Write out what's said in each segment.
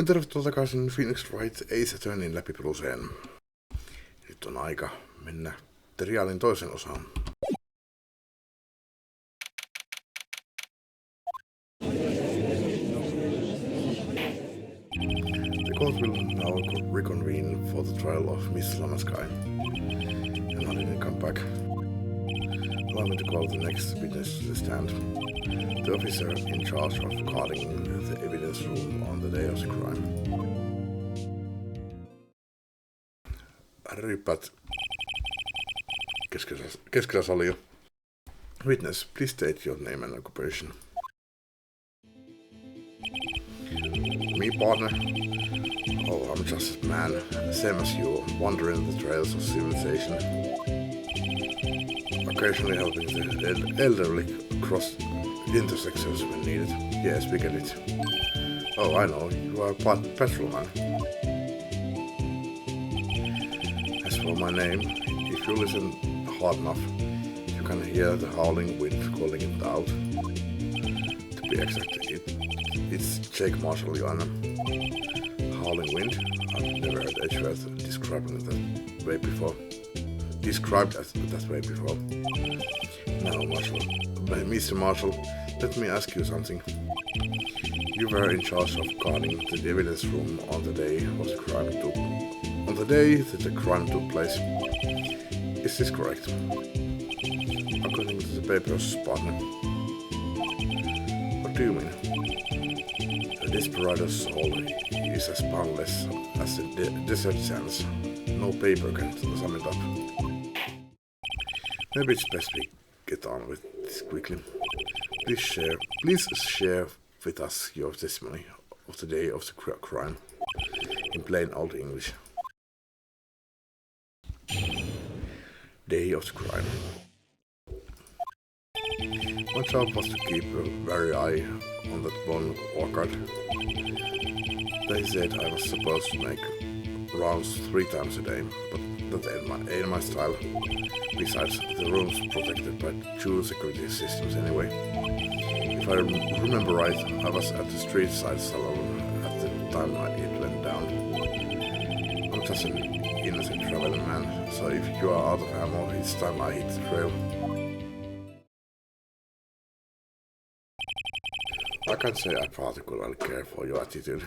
Tervetuloa takaisin Phoenix Wright Ace Attorneyn läpipeluseen. Nyt on aika mennä seriaalin toisen osaan. The court will now reconvene for the trial of Miss Lamasky. And I didn't come back. Allow me to call the next witness to the stand. The officer in charge of guarding the evidence room on the day of the crime. Ryppäät keskellä salia. Witness, please state your name and occupation. Me, partner? Oh, I'm just a man, same as you, wandering the trails of civilization. Occasionally helping the elderly cross intersections when needed. Yes, we get it. Oh, I know, you are a patrolman. As for my name, if you listen hard enough, you can hear the howling wind calling it out. To be exact, it's Jake Marshall, Joanna. Howling wind? I've never heard Edgeworth describing it that way before. Described as that way before. Now, Mr. Marshall, let me ask you something. You were in charge of guarding the evidence room on the day the crime took place. Is this correct? According to the papers, partner. What do you mean? The desperado's soul is as boundless as the desert sands. No paper can sum it up. Maybe it's best we get on with this quickly. Please share with us your testimony of the day of the crime in plain old English. Day of the crime. My job was to keep a wary eye on that one orchard. They said I was supposed to make rounds 3 times a day, but that ain't my style. Besides, the room's protected by 2 security systems anyway. If I remember right, I was at the street side salon at the time it went down. I'm just an innocent traveling man, so if you are out of ammo, it's time I hit the trail. I can't say I particularly care for your attitude.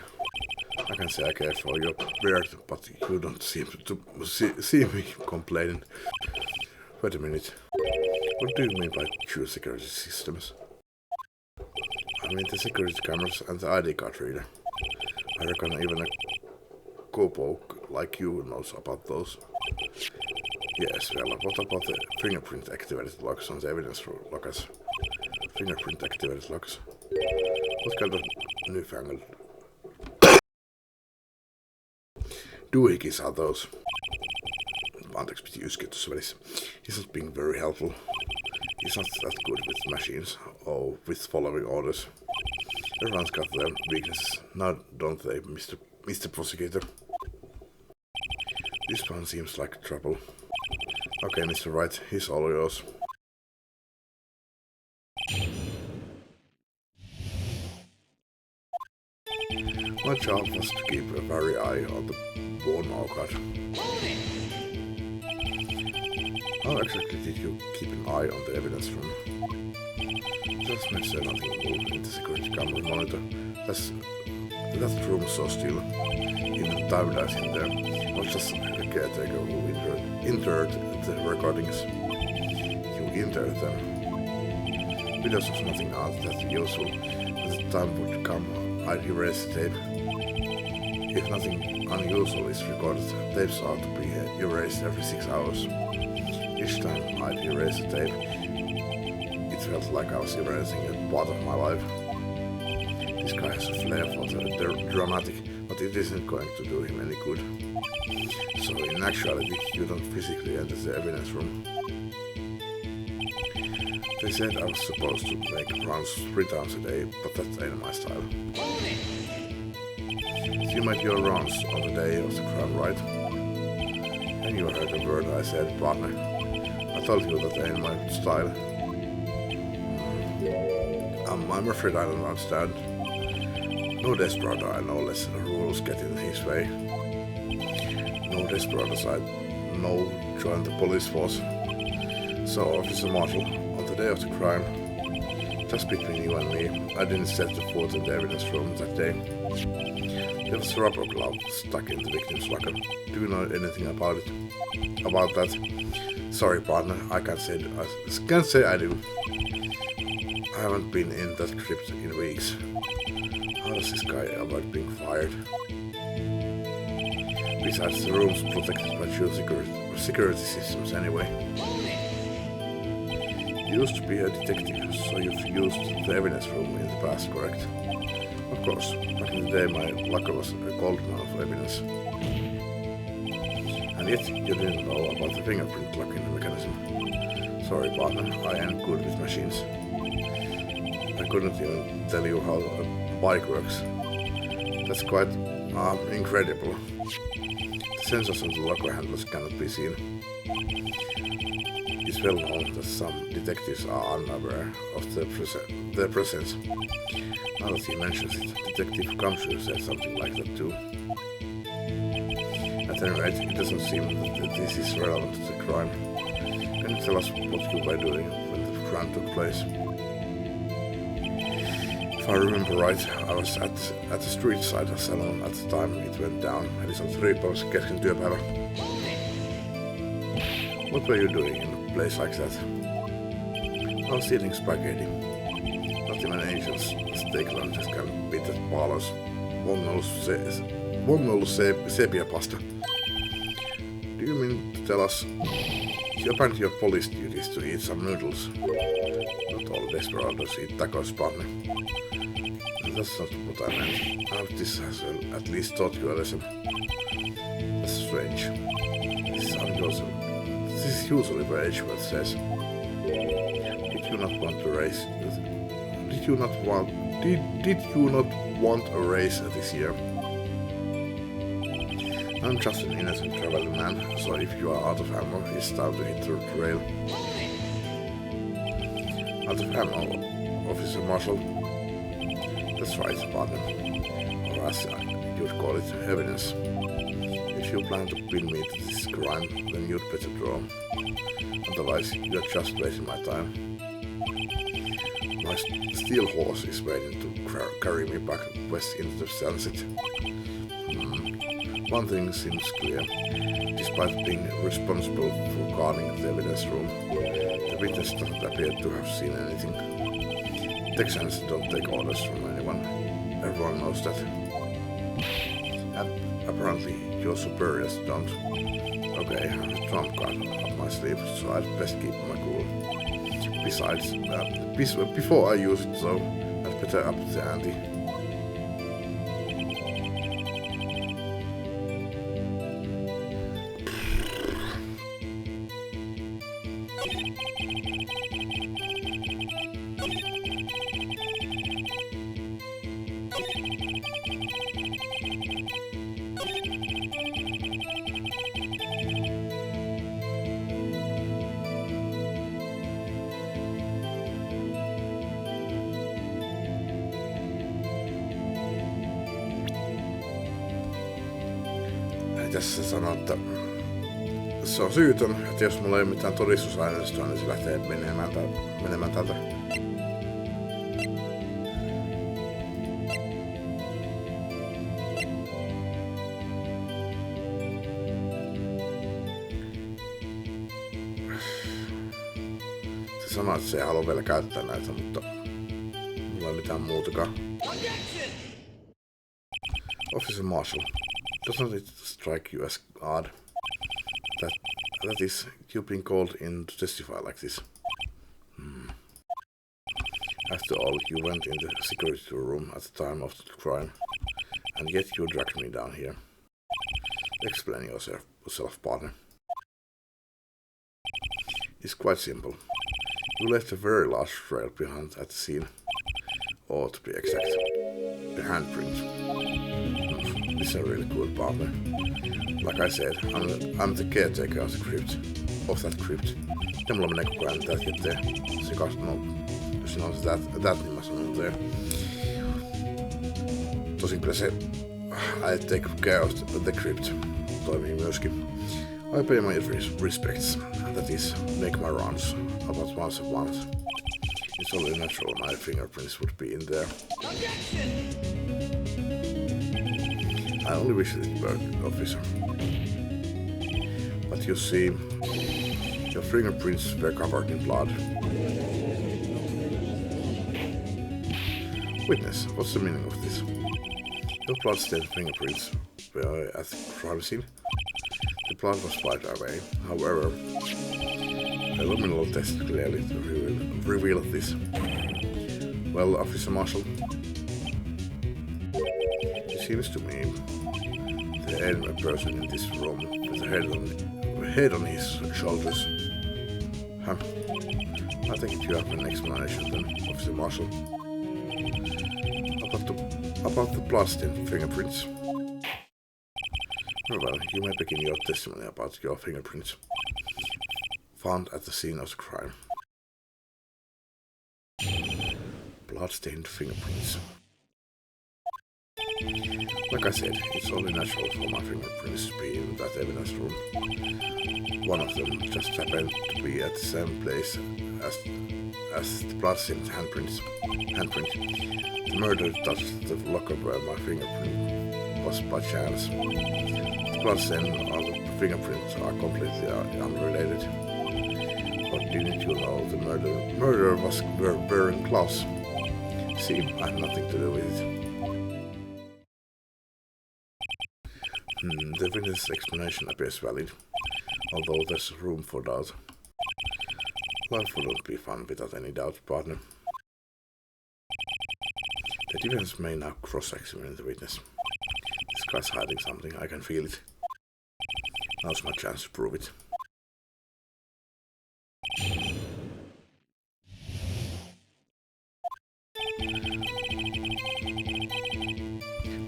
I can say I care for your beard, but you don't seem to see me complaining. Wait a minute. What do you mean by 2 security systems? I mean the security cameras and the ID card reader. I reckon even a cowpoke like you knows about those. Yes, well, what about the fingerprint activated locks on the evidence lockers? Fingerprint activated locks? What kind of newfangled doohickeys are those? Anteeksi, piti yskiä tuossa välissä. He's not being very helpful. He's not that good with machines or with following orders. Everyone's got their weaknesses, now don't they, Mr. Prosecutor? This one seems like trouble. Okay, Mr. Wright, he's all yours. My job was to keep a wary eye on the born orchard. How exactly did you keep an eye on the evidence room? Just make sure nothing moved in the security camera monitor. That room so still. Even time dies in there. I was just a caretaker who entered the recordings. You entered them. Videos was nothing out that useful. When the time would come, I'd erase the tape. If nothing unusual is recorded, tapes are to be erased every 6 hours. Each time I'd erase the tape, it felt like I was erasing a part of my life. This guy has a flair for the dramatic, but it isn't going to do him any good. So in actuality, you don't physically enter the evidence room. They said I was supposed to make rounds 3 times a day, but that ain't my style. You made your rounds on the day of the crime, right? And you heard the word I said, partner. I told you that ain't my style. I'm afraid I don't understand. No desperado I know less rules get in his way. No desperados I know join the police force. So, Officer Marshal, on the day of the crime, just between you and me, I didn't set the foot in the evidence room that day. There was a rubber glove stuck in the victim's locker. Do you know anything about it? About that? Sorry, partner, I can't say I do. I haven't been in that crypt in weeks. How does this guy avoid being fired? Besides, the room's protected by two security systems anyway. You used to be a detective, so you've used the evidence room in the past, correct? Of course, back in the day my locker was a gold mine of evidence. And yet you didn't know about the fingerprint locking mechanism. Sorry, partner, I am good with machines. I couldn't even tell you how a bike works. That's quite incredible. The sensors on the locker handles cannot be seen. It's well known that some detectives are unaware of their presence. Now that he mentions it, Detective Kamshu said something like that too. At any rate, it doesn't seem that this is relevant to the crime. Can you tell us what you were doing when the crime took place? If I remember right, I was at the street side salon at the time it went down, eli se oli riippuvaisen kesken työpäivä. What were you doing in a place like that? I was eating spaghetti. Not even angels steak lunches can beat that Paalo's Wongolus sepia pasta. Do you mean to tell us you abandoned your police duties to eat some noodles? Not all desperados eat tacos, partner. That's not what I meant. I hope this has at least taught you a lesson. That's strange. This is usually where Edgeworth says. Did you not want a race this year? I'm just an innocent traveling man, so if you are out of ammo, it's time to hit the trail. Out of ammo, Officer Marshal? That's right, partner. Or as you'd call it, evidence. If you plan to pin me to this crime, then you'd better draw. Otherwise, you're just wasting my time. My steel horse is waiting to carry me back west into the sunset. One thing seems clear. Despite being responsible for guarding the evidence room, the witness doesn't appear to have seen anything. Texans don't take orders from anyone. Everyone knows that. And apparently your superiors don't. Okay, I have a trump card up my sleeve, so I'd best keep my cool. Besides, before I use it though, I'd better up the ante. Tässä se sanoo, että se on syytön, että jos mulla ei ole mitään todistusaineistoa, niin se lähtee menemään täältä. Se sanoo, että se ei halua vielä käyttää näitä, mutta mulla ei ole mitään muutakaan. Officer Marshal. Doesn't it strike you as odd that is you being called in to testify like this? After all, you went in the security room at the time of the crime, and yet you dragged me down here. Explain yourself, partner. It's quite simple. You left a very large trail behind at the scene, or to be exact, the handprint. This is a really cool partner. Like I said, I'm the caretaker of that crypt. Ja mulla menee koko ajan täältä eteen. Jos siinä on that niin mä sanon there. Tosin se I take care of the crypt toimii myöskin. I pay my respects, that is, make my rounds about once a month. It's only natural my fingerprints would be in there. I only visited the officer. But you see, your fingerprints were covered in blood. Witness, what's the meaning of this? Your blood-stained fingerprints were at the crime scene. The blood was wiped away. However, a luminal test clearly revealed this. Well, Officer Marshal, it seems to me the only person in this room with a head on his shoulders. Huh? I think you have an explanation then, Officer Marshal. About the blood-stained fingerprints. Oh, well, you may begin your testimony about your fingerprints found at the scene of the crime. Blood-stained fingerprints. Like I said, it's only natural for my fingerprints to be in that evidence room. One of them just happened to be at the same place as the blood-stained handprint. The murder touched the locker where my fingerprint was by chance. The bloodstain and the fingerprints are completely unrelated. But didn't you know the murderer was wearing gloves? See, I have nothing to do with it. The witness' explanation appears valid, although there's room for doubt. Life wouldn't be fun without any doubt, partner. The defense may now cross-examine the witness. This guy's hiding something, I can feel it. Now's my chance to prove it.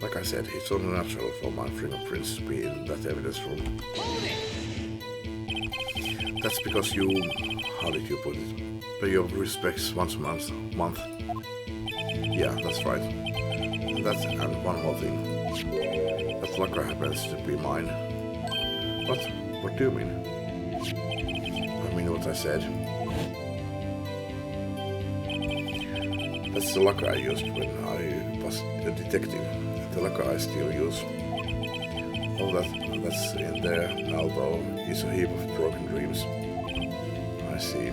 Like I said, it's only natural for my fingerprints to be in that evidence room. That's because you, how did you put it, pay your respects once a month. Yeah, that's right. And one more thing. That locker happens to be mine. What? What do you mean? I mean what I said. That's the locker I used when I was a detective. The locker I still use. All that's in there now though is a heap of broken dreams. I see.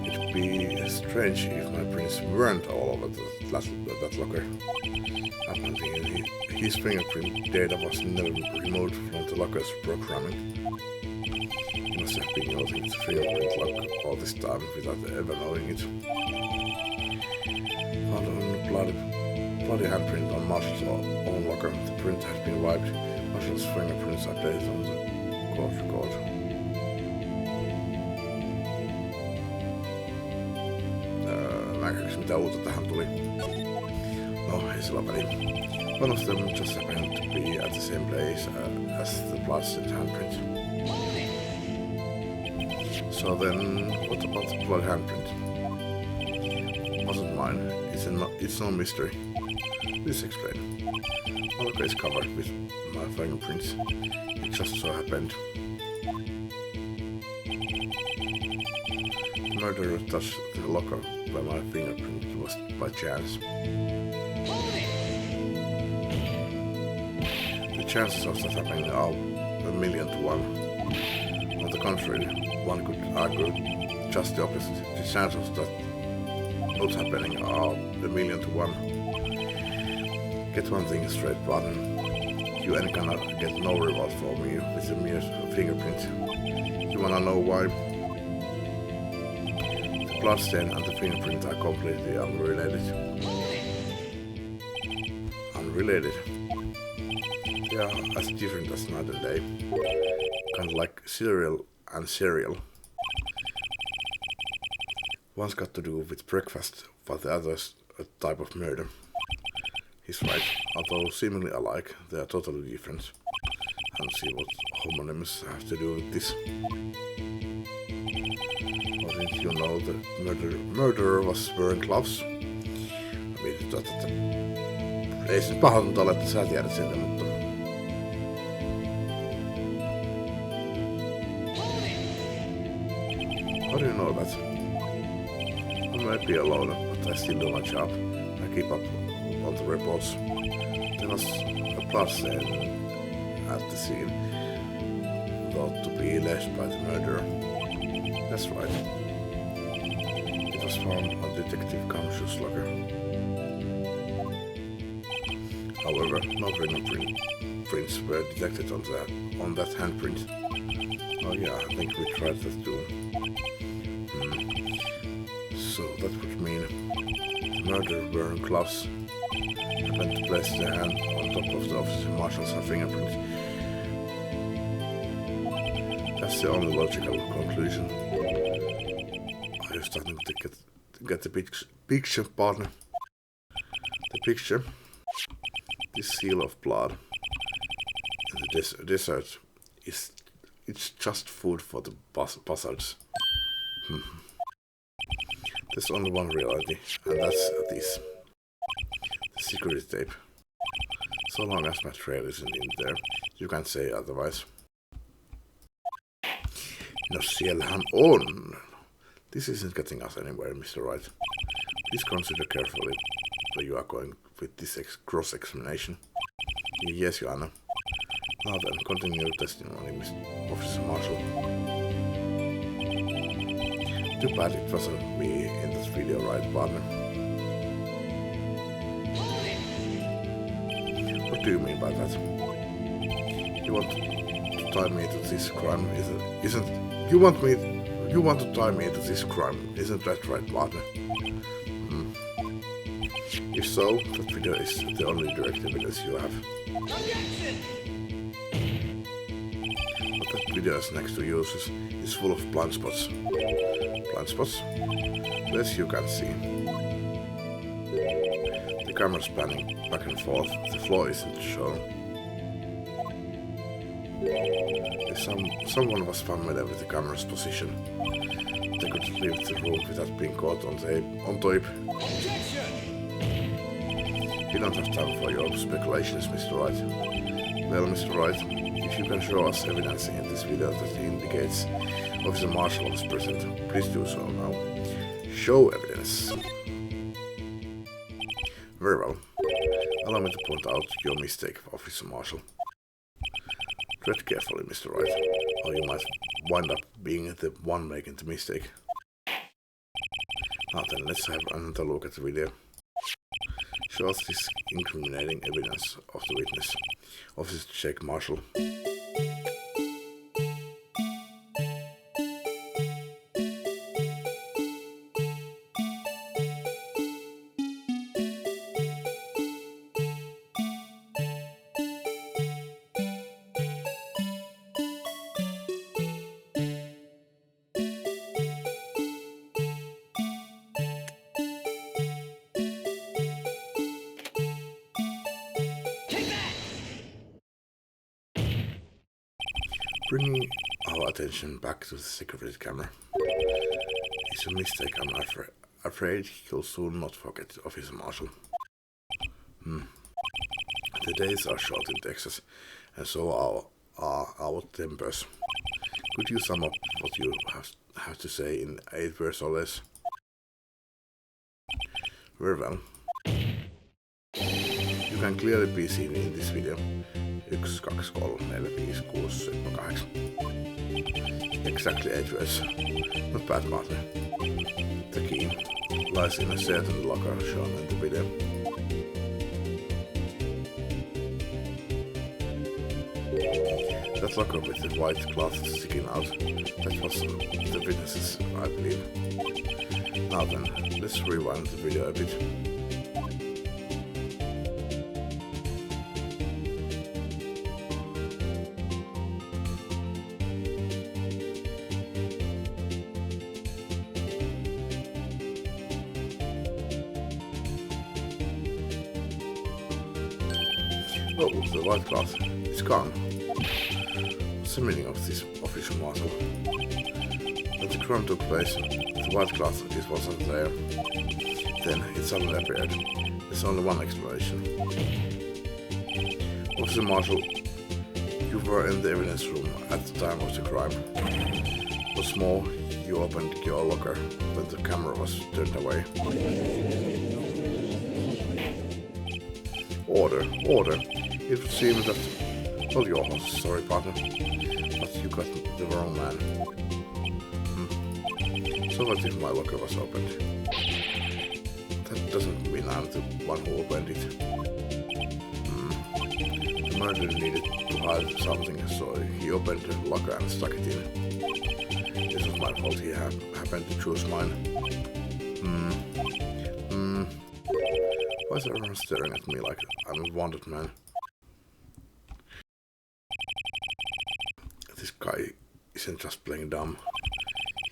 It'd be strange if my prints weren't all over that locker. I'm thinking his fingerprint data was never removed from the locker's programming. He must have been using the fingerprint lock all this time without ever knowing it. Found a bloody handprint on Marshall's own locker. The print had been wiped. Marshall's fingerprints are updated on the court record. Nähdäänkö mitä uutta tähän tuli? No, ei sillä väliä. One of them just happened to be at the same place as the blood-stained handprint. So then, what about the blood handprint? Wasn't mine. It's no mystery. Please explain. My locker is covered with my fingerprints. It just so happened. The murderer touched the locker where my fingerprint was by chance. The chances of that happening are 1,000,000 to 1. On the contrary, one could argue just the opposite. The chances of that not happening are 1,000,000 to 1. Get one thing straight, partner. You ain't gonna get no reward for me with a mere fingerprint. You wanna know why? The bloodstain and the fingerprint are completely unrelated. Unrelated? They are as different as night and day. Kind of like cereal and cereal. One's got to do with breakfast, but the other's a type of murder. He's right, although seemingly alike, they are totally different. I don't see what homonyms have to do with this. Or didn't you know the murderer was wearing gloves? I mean, Ei se nyt pahoitunut ole, että sä tiedät siitä, mutta... How do you know that? I may be alone, but I still do my job. I keep up on the reports. There was a blood stain at the scene, thought to be left by the murderer. That's right. It was found on Detective Kamshu's locker. However, no fingerprints were detected on that handprint. Oh yeah, I think we tried that too. So that would mean the murderer wearing gloves happened to place their hand on top of the officer marshal's fingerprint. That's the only logical conclusion. Are you starting to get the picture, partner? The picture. This seal of blood in the desert it's just food for the buzzards. There's only one reality, and that's this. The security tape. So long as my trail isn't in there, you can't say otherwise. No, siellähän on. This isn't getting us anywhere, Mr. Wright. Please consider carefully where you are going with this cross-examination. Yes, Joanna. Now then, continue your testimony, Mr. Officer Marshall. Too bad it wasn't me in this video, right, partner? What do you mean by that? You want to tie me to this crime, isn't? You want to tie me to this crime, isn't that right, partner? If so, that video is the only direct evidence you have. But that video is next to yours is full of blind spots. Blind spots? Yes, you can see. The camera's panning back and forth, the floor isn't shown. If someone was familiar with the camera's position, they could leave the room without being caught on tape. We don't have time for your speculations, Mr. Wright. Well, Mr. Wright, if you can show us evidence in this video that indicates Officer Marshall was present, please do so now. Show evidence. Very well. Allow me to point out your mistake, Officer Marshall. Tread carefully, Mr. Wright, or you might wind up being the one making the mistake. Now then, let's have another look at the video. Show us this incriminating evidence of the witness, Officer Jake Marshall. Bringing our attention back to the security camera. It's a mistake, I'm afraid you'll soon not forget, Officer Marshall. The days are short in Texas, and so are our tempers. Could you sum up what you have to say in 8 words or less? Very well. You can clearly be seen in this video. 1, 2, 3, 4, 5, 6, 7, 8. Exactly 8 words. Not bad, partner. The key lies in a certain locker shown in the video. That locker with the white cloth sticking out, that was the witnesses, I believe. Now then, let's rewind the video a bit. Oh, the white cloth is gone. What's the meaning of this, Officer Marshall? When the crime took place, the white cloth wasn't there. Then it suddenly appeared. There's only one explanation. Officer Marshall, you were in the evidence room at the time of the crime. What's more, you opened your locker when the camera was turned away. Order, order. It would seem that... Hold your horse, sorry partner. But you got the wrong man. So what if my locker was opened? That doesn't mean I'm the one who opened it. The murderer needed to hide something, so he opened the locker and stuck it in. This was my fault, he happened to choose mine. Why is everyone staring at me like I'm a wanted man? This guy isn't just playing dumb.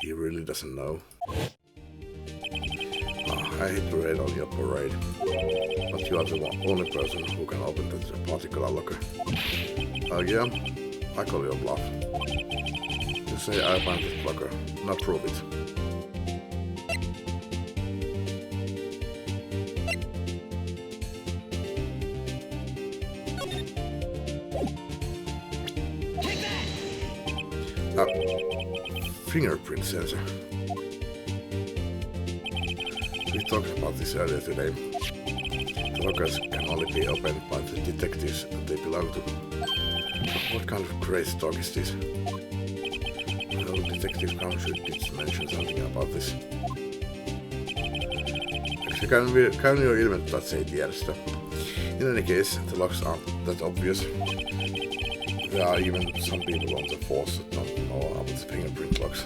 He really doesn't know. I hate to raid on your parade, but you are the only person who can open that particular locker. Yeah, I call you a bluff. You say I opened that locker, now prove it. Fingerprint sensor. We talked about this earlier today. The lockers can only be opened by the detectives that they belong to. What kind of crazy talk is this? No, Detective Council did mention something about this. Actually, kan ju ilmentää, että se ei tiedä sitä. In any case, the locks aren't that obvious. There are even some people on the force that don't know about the fingerprint locks.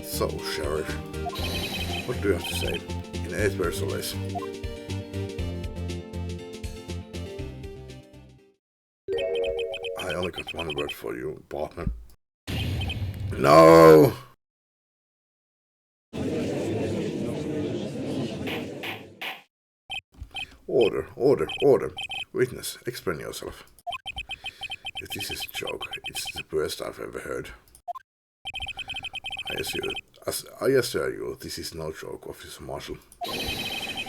So, Sheriff, what do you have to say? In 8 words or less. I only got one word for you, partner. No! Order, order, order. Witness, explain yourself. If this is a joke, it's the worst I've ever heard. I assure you, this is no joke, Officer Marshall.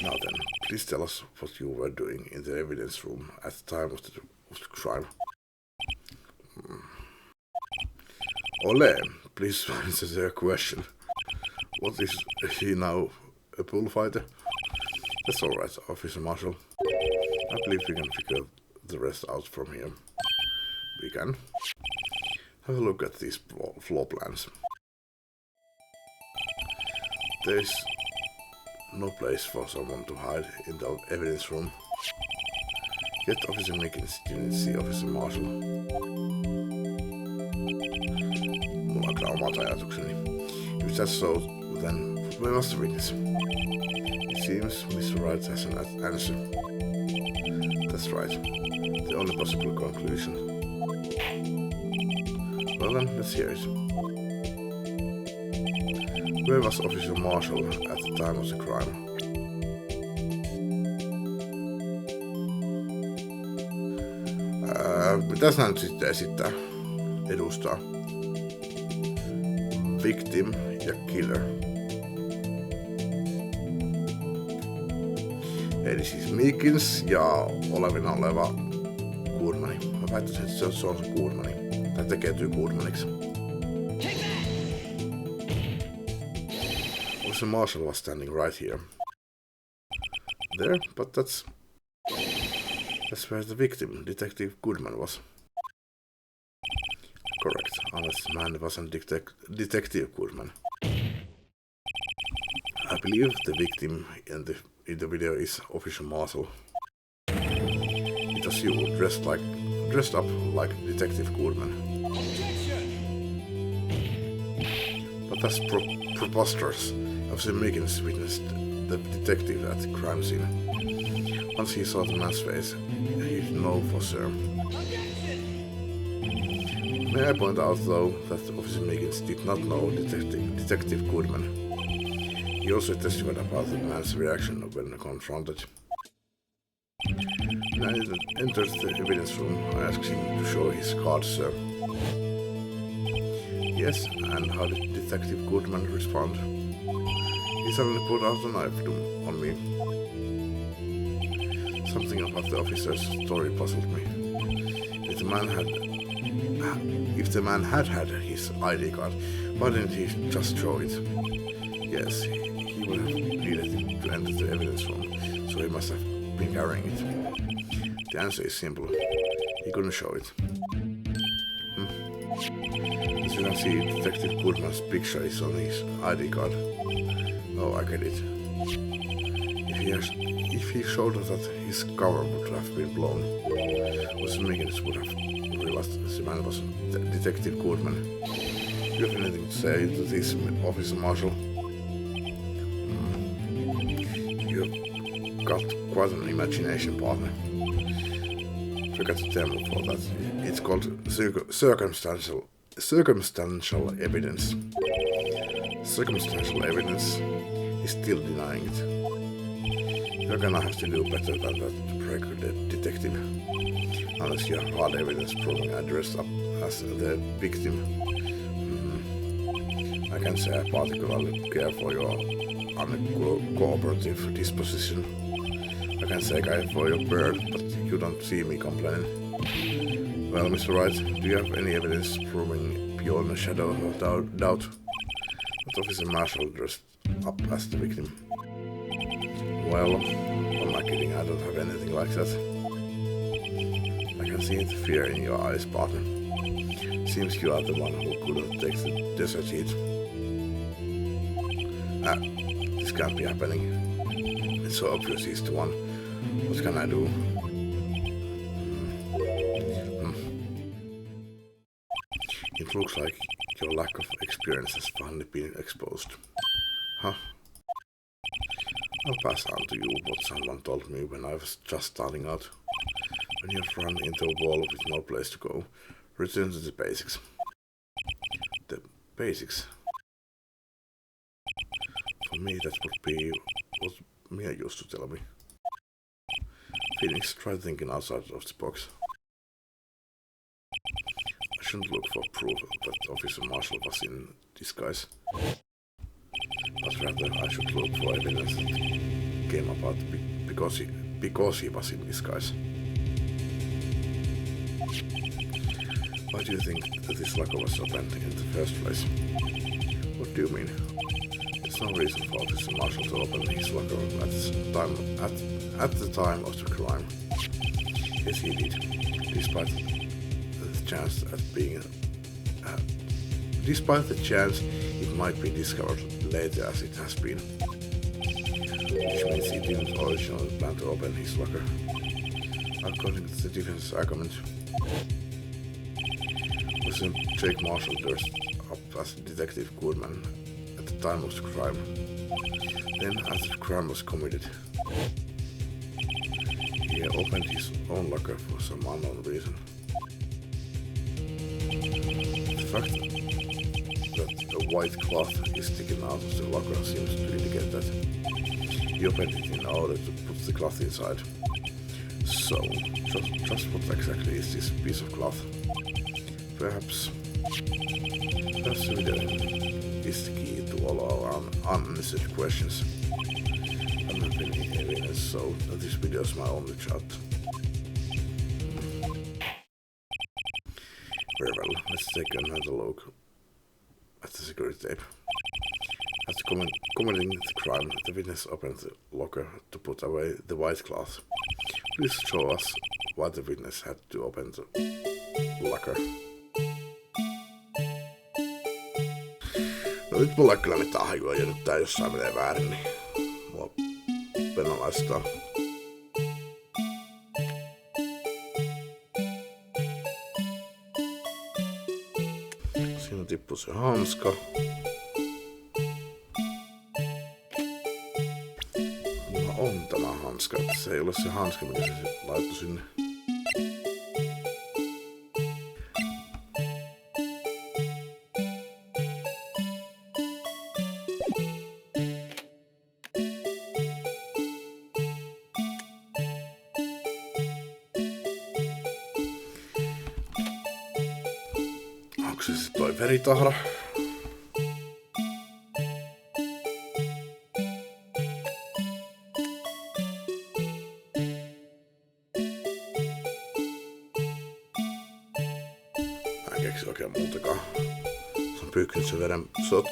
Now then, please tell us what you were doing in the evidence room at the time of the crime. Ole, please answer the question. What is he now, a bullfighter? That's alright, Officer Marshall. I believe we can figure the rest out from here. We can. Have a look at these floor plans. There's no place for someone to hide in the evidence room. Yet Officer Mickens didn't see Officer Marshall. Mulla on kyllä omat ajatukseni. If that's so, then we must witness. It seems Mr. Wright has an answer. That's right. The only possible conclusion. Well then, let's hear it. Where was Officer Marshall at the time of the crime? Mitäs nyt sitten esittää? Edustaa. Victim ja killer. Eli siis Mickens ja olevina oleva Goodmani. Mä väittäisin, että se on se Goodmani. Tai tekeytyy Goodmaniksi. Officer Marshall was standing right here. There, but that's where the victim, Detective Goodman, was. Correct, unless the man wasn't Detective Goodman. I believe the victim in the video is Officer Marshall. It was you dressed up like Detective Goodman. But that's preposterous. Officer Mickens witnessed the detective at the crime scene. Once he saw the man's face, he'd know for sure. May I point out, though, that Officer Mickens did not know Detective Goodman. He also testified about the man's reaction when confronted. When I entered the evidence room, I asked him to show his card, sir. Yes, and how did Detective Goodman respond? He suddenly pulled out a knife on me. Something about the officer's story puzzled me. If the man had his ID card, why didn't he just show it? Yes, he would have needed to enter the evidence room, so he must have been carrying it. The answer is simple. He couldn't show it. As you can see, Detective Goodman's picture is on his ID card. Oh, I get it. If he showed that his cover would have been blown, Mr. Miggins would have realized the man was Detective Goodman. Do you have anything to say to this, Officer Marshal? You've got quite an imagination, partner. Forget the term for that. It's called circumstantial evidence. Circumstantial evidence. He's still denying it. You're gonna have to do better than that to break the detective. Unless you have hard evidence proving I dressed up as the victim. I can say I particularly care for your uncooperative disposition. I can say I for your bird, but you don't see me complaining. Well, Mr. Wright, do you have any evidence proving beyond a shadow of doubt that Officer Marshall dressed up as the victim? Well, I'm not kidding, I don't have anything like that. I can see the fear in your eyes, partner. Seems you are the one who couldn't take the desert heat. This can't be happening. It's so obvious he's the one. What can I do? It looks like your lack of experience has finally been exposed. Huh? I'll pass on to you what someone told me when I was just starting out. When you've run into a wall with no place to go, return to the basics. The basics? For me, that would be what Mia used to tell me. Phoenix, try thinking outside of the box. I shouldn't look for proof that Officer Marshall was in disguise, but rather I should look for evidence that came about because he was in disguise. Why do you think that this locker was opened in the first place? What do you mean? There's no reason for Officer Marshall to open his locker at the time of the crime. Yes, he did, despite the chance it might be discovered later as it has been. Which means he didn't originally plan to open his locker. According to the defense argument, wasn't Jake Marshall dressed up as Detective Goodman at the time of the crime? Then, after the crime was committed, he opened his own locker for some unknown reason. The fact that a white cloth is sticking out of the locker seems to indicate that he opened it in order to put the cloth inside. So, just what exactly is this piece of cloth? Perhaps the video is the key to all our unanswered questions. I'm not any evidence, so this video is my only shot. Very well, let's take another look at the security tape. After committing the crime, the witness opened the locker to put away the white cloth. Please show us why the witness had to open the locker. No nyt mulla ei kyllä mitään hajua, ja nyt tää jossain menee väärin, niin mua penalaistaa. Siinä tippui se hanska. Mulla on tämä hanska, että se ei ole se hanska, mitä se laittoi sinne. Onko se toi veritahra? keksi oikein muutakaan. Se on pyyhkinyt sen veden sot.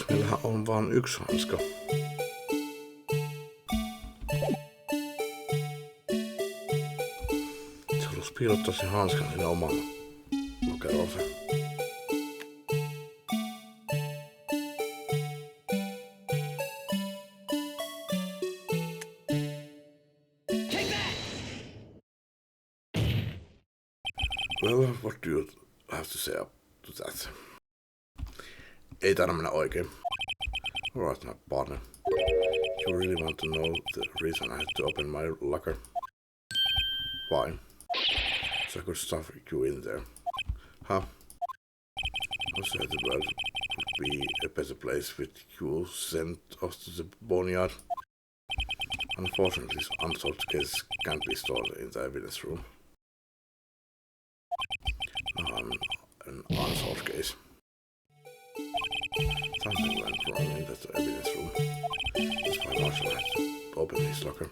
Meillähän on vaan yksi hanska. Se halusi piilottaa sen hanskan sinne oman lokeronsa. Well, what do you have to say up to that? Ei taida mennä oikein. Alright, my partner. You really want to know the reason I had to open my locker? Why? So I could stuff you in there. Huh? I said the world would be a better place with you sent us to the boneyard. Unfortunately, unsolved cases can't be stored in the evidence room. No, I'm an unsolved case. Something went wrong in that evidence room. That's why Marshall had to open his locker.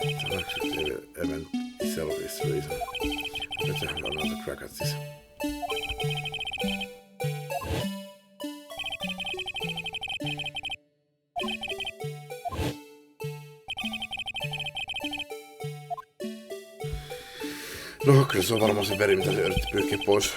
The actual event itself is the reason. Let's have another crack at this. No, kyllä se on varmaan se veri, mitä se yritti pyyhkiä pois.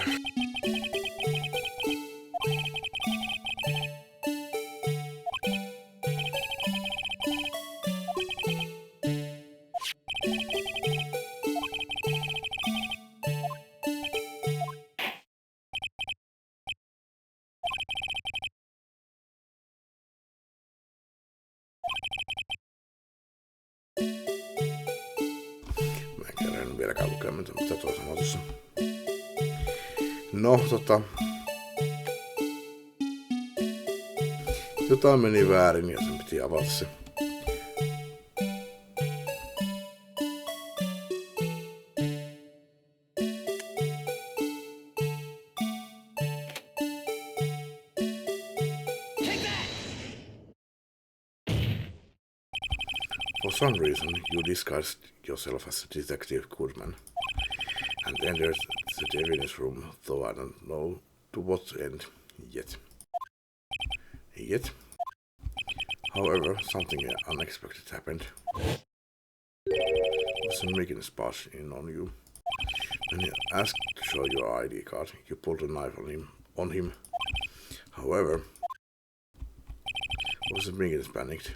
Vieläkään lukematta, mitä tuo sanoo tuossa. No, jotain meni väärin ja sen piti avata se. For some reason, you disguised yourself as a Detective Goodman and entered the evidence room, though I don't know to what end yet. However, something unexpected happened. Some Mickens barged in on you. When he asked to show your ID card, you pulled a knife on him. However, Mickens panicked,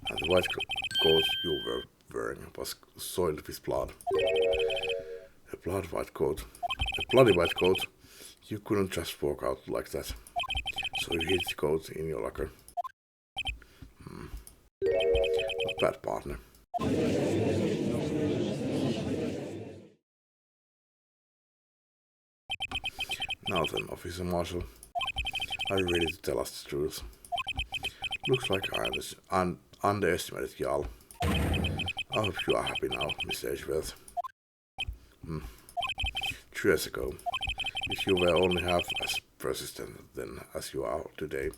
and the white coat you were wearing was soiled with blood. A bloody white coat. You couldn't just walk out like that. So you hid the coat in your locker. Not bad, partner. Now then, Officer Marshall, are you ready to tell us the truth? Looks like I underestimated y'all. I hope you are happy now, Mr. Edgeworth. 2 years ago, if you were only half as persistent then as you are today,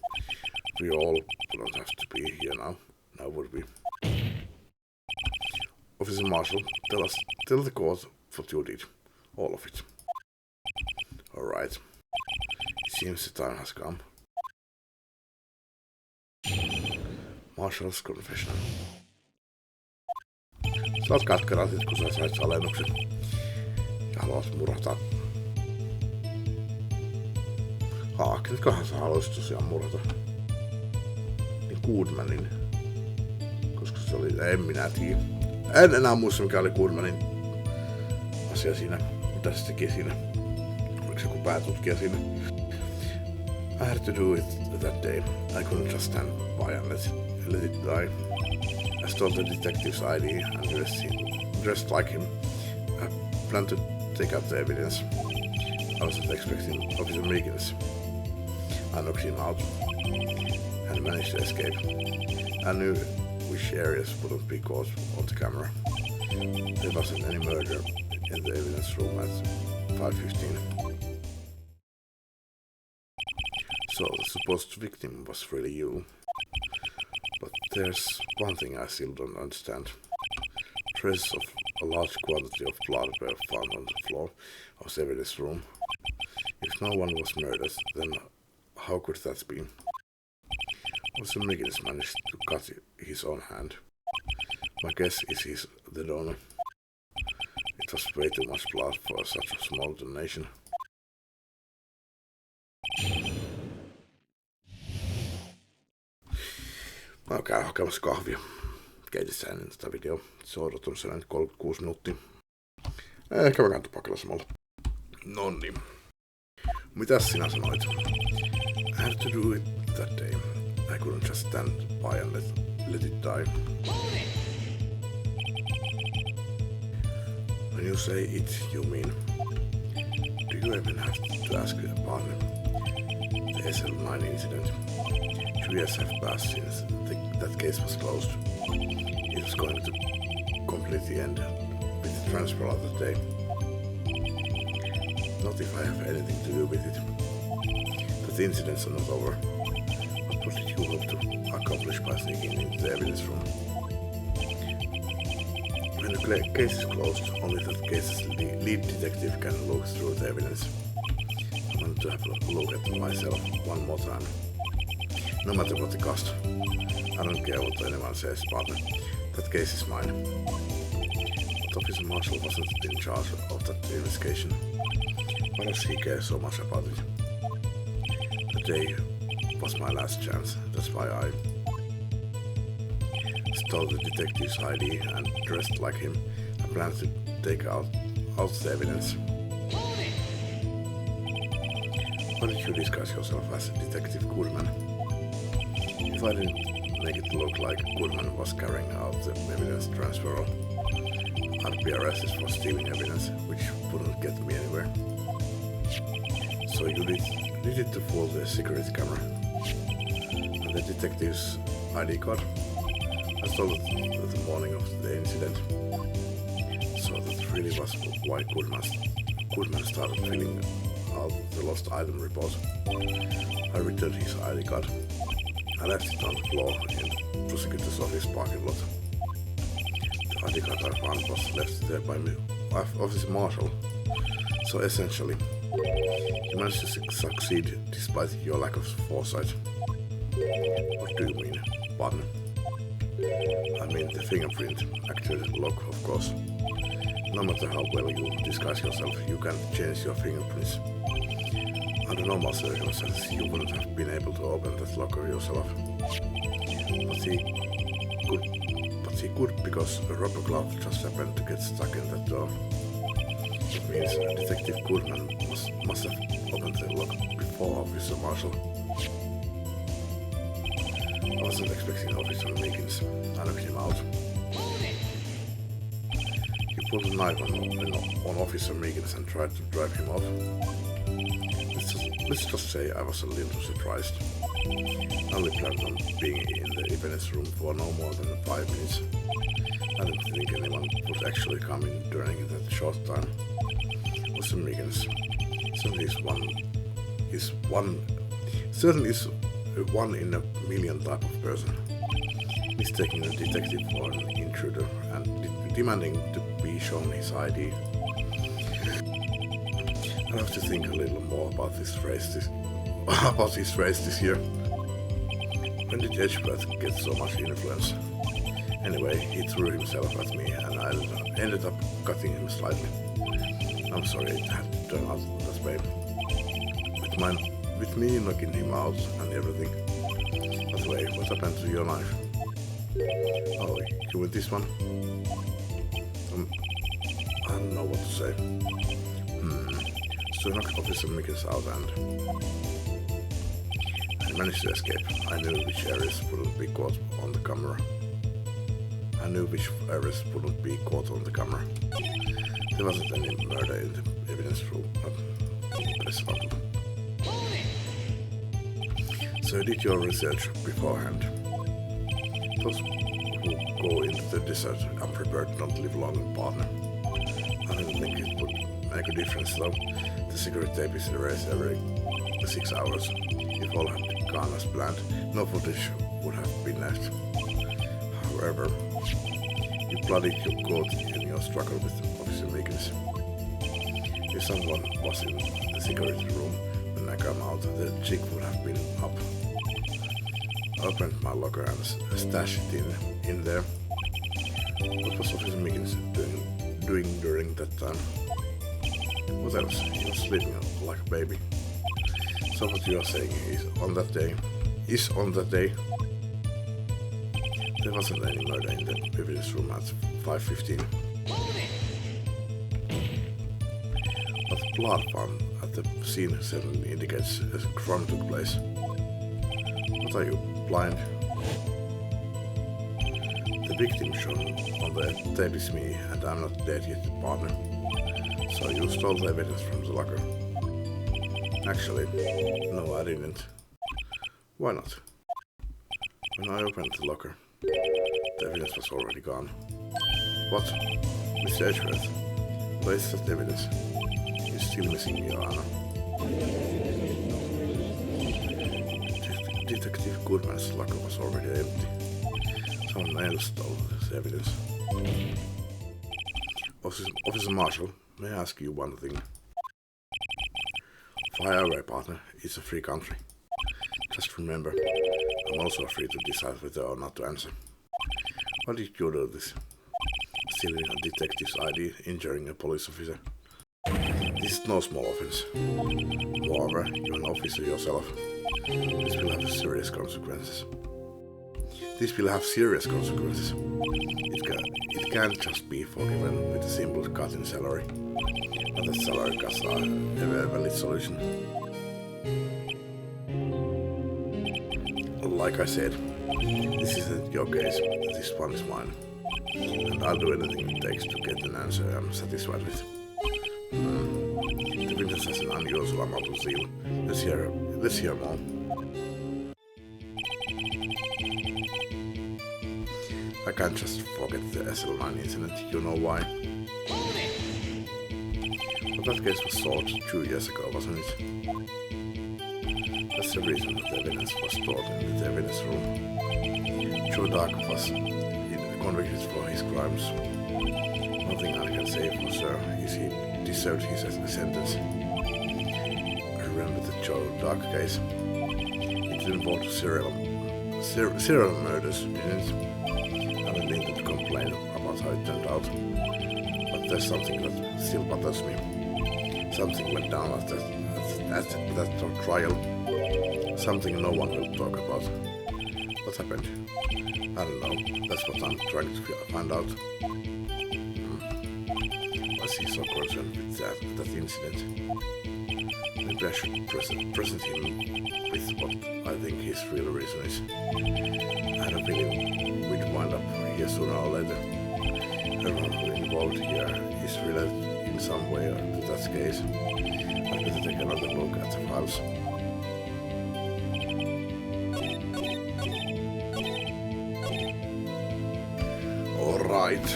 we all wouldn't have to be here now would we? Officer Marshall, tell the court what you did. All of it. Alright. It seems the time has come. Marshall's confession. Sä oot katkera sit, kun sä sait alennuksen ja haluat murhata. Kenetköhän sä haluaisit tosiaan murhata? Niin Goodmanin. Koska se oli, en minä tiedä. En enää muista mikä oli Goodmanin asia siinä? Mitä se teki siinä? Oliko se joku päätutkija siinä? I had to do it that day. I couldn't just stand by and let it die. I stole the detective's ID and dressed like him. I planned to take out the evidence. I wasn't expecting Officer Meekins. I knocked him out and managed to escape. I knew which areas wouldn't be caught on the camera. There wasn't any murder in the evidence room at 5:15. So the supposed victim was really you. But there's one thing I still don't understand. Traces of a large quantity of blood were found on the floor of the evidence room. If no one was murdered, then how could that be? Also, Miggins managed to cut his own hand. My guess is he's the donor. It was way too much blood for such a small donation. Mä käyn hakemassa kahvia. Keitissä ennen tätä videoa. Se on odottanut sen 36 minuuttia. Ehkä mä käyn tupakalla samalla. Nonni. Mitäs sinä sanoit? I had to do it that day. I couldn't just stand by and let it die. When you say it, you mean. Do you even have to ask a partner? The SL9 incident. 2 years have passed since that case was closed. It was going to completely end with the transfer of the day. Not if I have anything to do with it. But the incidents are not over. What did you hope to accomplish by sneaking into the evidence room? When the case is closed, only that case's lead detective can look through the evidence. I wanted to have a look at myself one more time. No matter what the cost. I don't care what anyone says about it. That case is mine. But Officer Marshall wasn't in charge of that investigation. Why does he care so much about it? The day was my last chance. That's why I stole the detective's ID and dressed like him. I planned to take out the evidence. Why did you disguise yourself as Detective Goodman? If I didn't make it look like Goodman was carrying out the evidence transfer, I'd be arrested for stealing evidence, which wouldn't get me anywhere. So you did it to fool the security camera. And the detective's ID card. I stole it the morning of the incident. So that really was why Goodman started filling out the lost item report. I returned his ID card. I left it on the floor in the prosecutor's office parking lot. The ID card I found was left there by Officer Marshall. So essentially, you managed to succeed despite your lack of foresight. What do you mean, partner? I mean the fingerprint, actually the lock, of course. No matter how well you disguise yourself, you can't change your fingerprints. Under normal circumstances, you wouldn't have been able to open that locker yourself. But he could because a rubber glove just happened to get stuck in that door. It means Detective Goodman must have opened the lock before Officer Marshall. I wasn't expecting Officer Meekins. I knocked him out. You pulled a knife on Officer Meekins and tried to drive him off. Let's just say I was a little surprised. I only planned on being in the evidence room for no more than 5 minutes. I didn't think anyone would actually come in during that short time. Officer Meekins certainly is a one in a million type of person, mistaking a detective for an intruder and demanding to be shown his ID. I have to think a little more about this phrase this year. When did Edgeworth get so much influence? Anyway, he threw himself at me and I ended up cutting him slightly. I'm sorry it had to turn out that way. With me knocking him out and everything. By the way, what happened to your knife? Oh, you with this one? don't know what to say. So I knocked Officer Mickens out and I managed to escape. I knew which areas wouldn't be caught on the camera. There wasn't any murder in the evidence room, but so you did your research beforehand. Those who go into the desert unprepared don't live long, partner. I don't think it would make a difference though. The secret tape is erased every 6 hours. If all had gone as planned, no footage would have been left. However, you bloodied your coat in your struggle with Officer Mickens. If someone was in the security room when I came out, the chick would have been up. I opened my locker and stashed it in there. What was Officer Mickens doing during that time? What else? He was sleeping like a baby. So what you are saying is on that day, there wasn't any murder in the evidence room at 5:15. But the blood found at the scene certainly indicates a crime took place. What are you, blind? The victim shown on the tape is me, and I'm not dead yet, partner. So you stole the evidence from the locker. Actually, no, I didn't. Why not? When I opened the locker, the evidence was already gone. What? Mr. Edgeworth, where is that evidence? You're still missing your honor. Detective Goodman's locker was already empty. Someone else stole this evidence. Officer Marshall, may I ask you one thing? Fire away, partner. It's a free country. Just remember, I'm also free to decide whether or not to answer. Why did you do this? Stealing a detective's ID, injuring a police officer. This is no small offense. Moreover, you're an officer yourself. This will have serious consequences. It can't just be forgiven with a simple cut in salary. But the salary cuts are a valid solution. Like I said, this isn't your case, this one is mine. And I'll do anything it takes to get an answer I'm satisfied with. The witness has an unusual amount of zeal. Let's hear more. I can't just forget the SL9 incident, you know why? But that case was solved 2 years ago, wasn't it? That's the reason that the evidence was stored in the evidence room. Joe Dark was convicted for his crimes. Nothing I can say for sure is he deserved his sentence. I remember the Joe Dark case. It involved serial murders, didn't it? I don't mean to complain about how it turned out, but there's something that still bothers me. Something went down at that trial. Something no one will talk about. What happened? I don't know. That's what I'm trying to find out. Why is he so concerned with that incident? Maybe I should present him with what I think his real reason is. I had a feeling we'd wind up here sooner or later. Everyone who involved here is related in some way to that case. I'd better take another look at the files. Alright.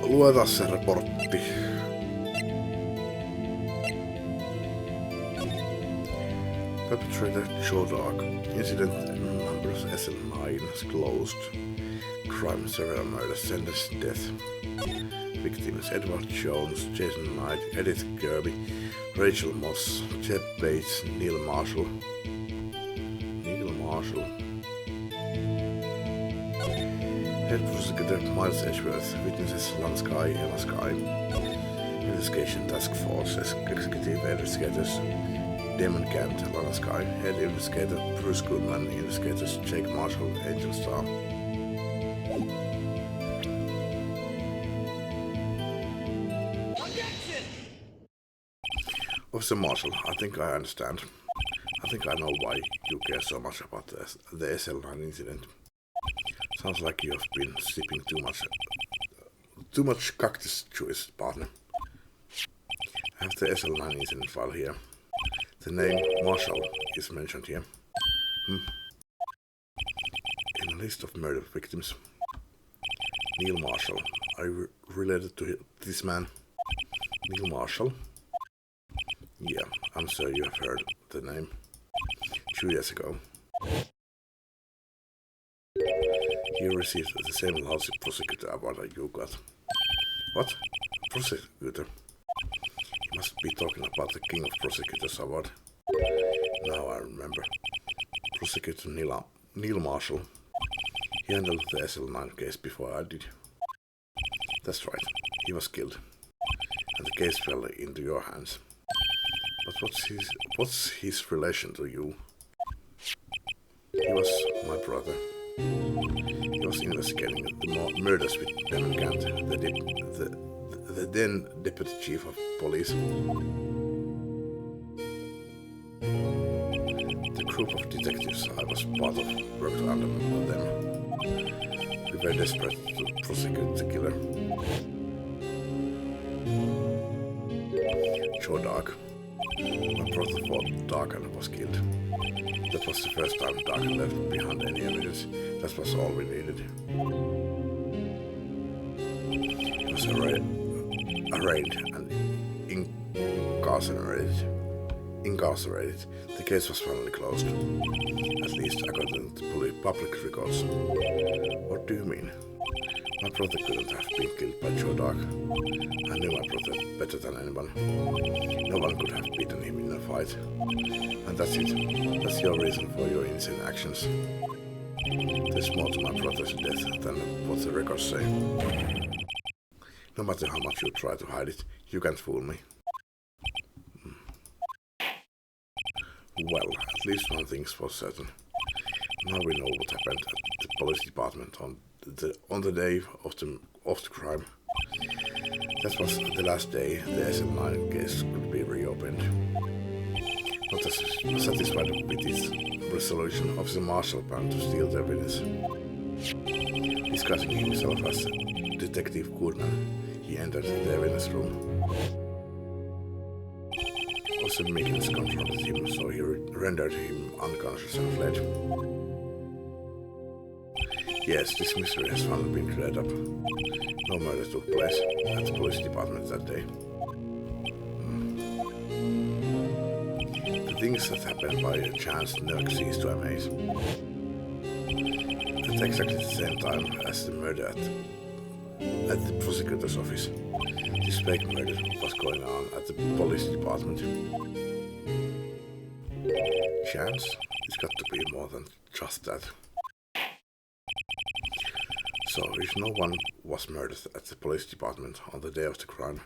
Luetaan se raportti. Perpetrator Joe Dark. Incident numbers SL9 closed. Crime serial murder sentence death. Victims Edward Jones, Jason Knight, Edith Kirby, Rachel Moss, Jeb Bates, Neil Marshall. Head prosecutor Miles Edgeworth, witnesses Lance Sky, Emma Sky. Investigation Task Force, Executive Investigators Damon Kent, Lana Sky, Head Investigator Bruce Goodman, Investigators Jake Marshall, Angel Star. Officer Marshall, I think I understand. I think I know why you care so much about the SL9 incident. Sounds like you have been sipping too much cactus juice, partner. I have the SL9 incident file here. The name Marshall is mentioned here. In a list of murder victims. Neil Marshall. Are you related to this man? Neil Marshall? Yeah, I'm sure you have heard the name. 2 years ago. He received the same lousy prosecutor award that you got. What? Prosecutor? He must be talking about the King of Prosecutors award. Now I remember. Prosecutor Neil Marshall. He handled the SL9 case before I did. That's right, he was killed. And the case fell into your hands. But what's his relation to you? He was my brother. He was investigating the murders with Damon Gant, the then deputy chief of police. The group of detectives I was part of worked under them. We were desperate to prosecute the killer. Joe Dark. My brother fought Dark and was killed. That was the first time Dark left behind any evidence. That was all we needed. He was arraigned and incarcerated. The case was finally closed. At least according to public records. What do you mean? My brother couldn't have been killed by Joe Dark. I knew my brother better than anyone. No one could have beaten him in a fight. And that's it. That's your reason for your insane actions. There's more to my brother's death than what the records say. No matter how much you try to hide it, you can't fool me. Well, at least one thing's for certain. Now we know what happened at the police department on the day of the crime. That was the last day the SM9 case could be reopened. Not satisfied with this resolution, Officer Marshall planned to steal the evidence. Disguising himself as Detective Goodman, he entered the evidence room. Officer Miggins confronted him, so he rendered him unconscious and fled. Yes, this mystery has finally been cleared up. No murder took place at the police department that day. The things that happen by chance never cease to amaze. At exactly the same time as the murder at the prosecutor's office, this fake murder was going on at the police department. Chance? It's got to be more than just that. So, if no one was murdered at the police department on the day of the crime,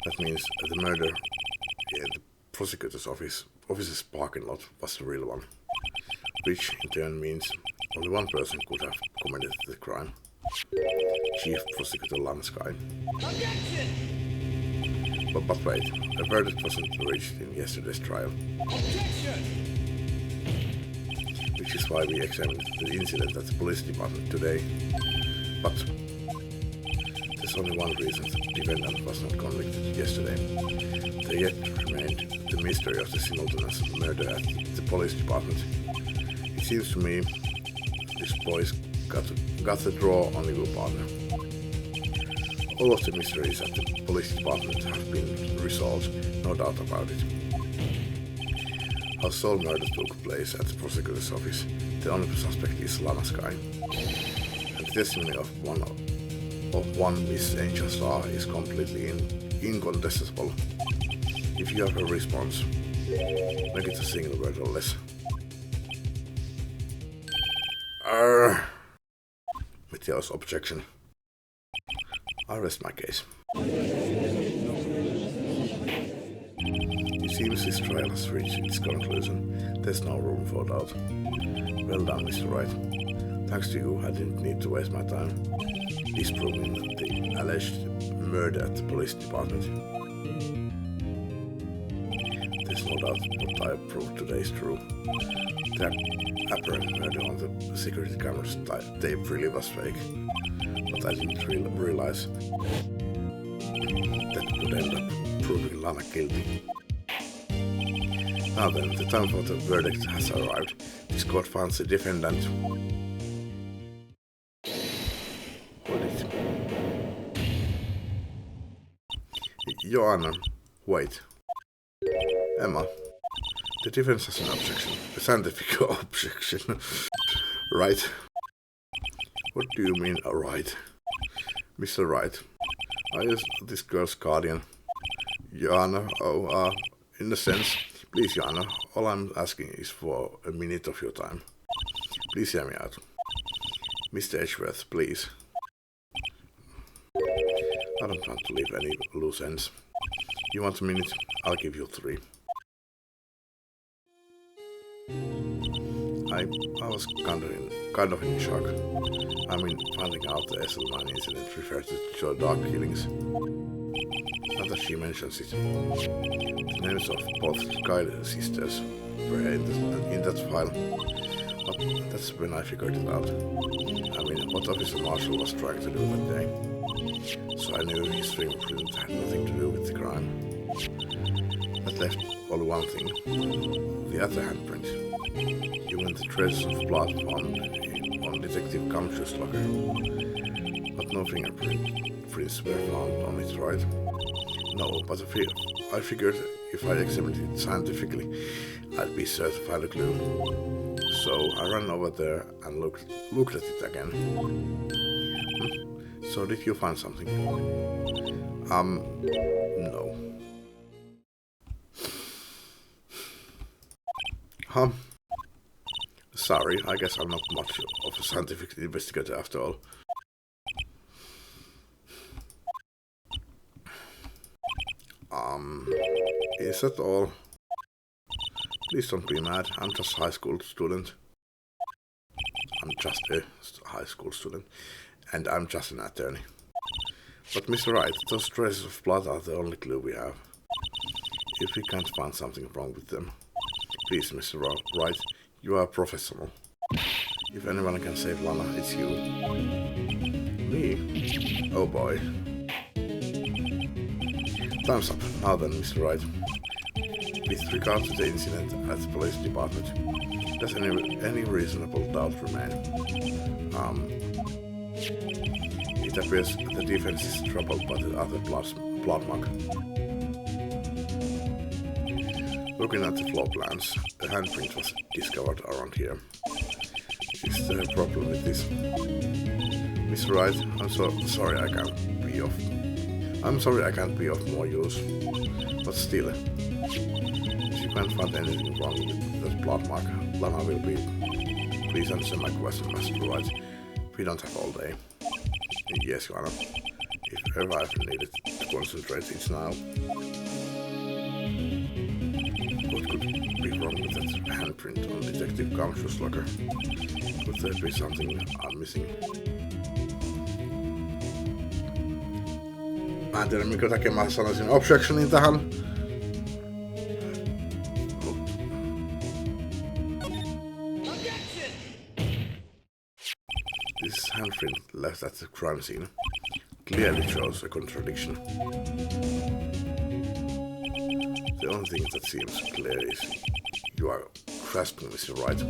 that means the murder in the prosecutor's office's parking lot was the real one, which in turn means only one person could have committed the crime. Chief Prosecutor Lansky. But wait, a verdict wasn't reached in yesterday's trial. Which is why we examined the incident at the police department today. But there's only one reason the defendant was not convicted yesterday. There yet remained the mystery of the simultaneous murder at the police department. It seems to me this boy's got the draw on your partner. All of the mysteries at the police department have been resolved, no doubt about it. Our sole murder took place at the prosecutor's office. The only suspect is Lansky. And the testimony of one Miss Angel Star is completely incontestable. If you have a response, make it a single word or less. Matthias' objection. I rest my case. It seems this trial has reached its conclusion. There's no room for doubt. Well done, Mr. Wright. Thanks to you, I didn't need to waste my time disproving the alleged murder at the police department. found out what I proved today is true. The apparent murder on the security camera's tape really was fake, but I didn't realize that would end up proving Lana guilty. Now then, the time for the verdict has arrived. This court finds the defendant. Your Honor, wait. Emma, the defense has an objection. A scientific objection. Right? What do you mean, right? Mr. Wright, are you this girl's guardian? Your Honor, in a sense. Please, Your Honor, all I'm asking is for a minute of your time. Please hear me out. Mr. Edgeworth, please. I don't want to leave any loose ends. You want a minute? I'll give you 3. I was kind of in shock. I mean, finding out the SL9 incident referred to your dog killings. Now that she mentions it, the names of both Sky sisters were in that file. But that's when I figured it out. I mean, what Officer Marshall was trying to do that day. So I knew his fingerprint had nothing to do with the crime. That left only one thing, the other handprint. Even the traces of blood found on Detective Gumshoe's locker. But no fingerprints were found on it, right? No, but I figured if I examined it scientifically, I'd be sure to find a clue. So I ran over there and looked at it again. So did you find something? No. Sorry, I guess I'm not much of a scientific investigator after all. Is that all? Please don't be mad, I'm just a high school student. And I'm just an attorney. But Mr. Wright, those traces of blood are the only clue we have. If we can't find something wrong with them, please, Mr. Wright, you are a professional. If anyone can save Lana, it's you. Me? Oh boy. Time's up. Now then, Mr. Wright. With regard to the incident at the police department, does any reasonable doubt remain? It appears the defense is troubled by the other blood mark. Looking at the floor plans, a handprint was discovered around here. Is there a problem with this? Mr. Wright, I'm sorry I can't be of more use. But still, if you can't find anything wrong with that blood mark, Lana will be. Please answer my question, Mr. Wright. We don't have all day. Yes, Your Honor. If ever I've needed to concentrate, it's now. What could be wrong with that handprint on Detective Gumshoe's locker? Could there be something I'm missing? Mä en tiedä minkä takia mä sanoisin objectionin tähän. This handprint left at the crime scene clearly shows a contradiction. The only thing that seems clear is you are grasping Mr. Wright.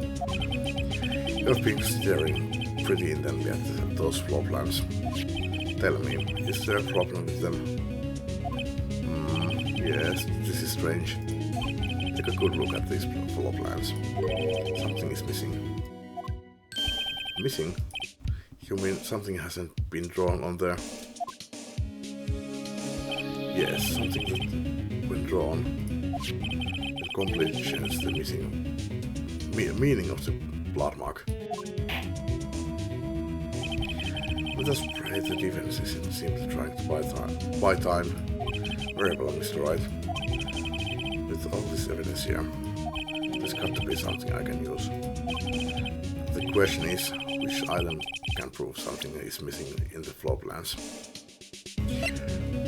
You've been staring pretty intently at those floor plans. Tell me, is there a problem with them? Yes, this is strange. Take a good look at these floor plans. Something is missing. Missing? You mean something hasn't been drawn on there? Yes, something that, when drawn, it completely changes the meaning of the blood mark. Let us pray the defense isn't simply trying to buy time. Very well, Mr. Wright. With all this evidence here, there's got to be something I can use. The question is, which item can prove something is missing in the floor plans?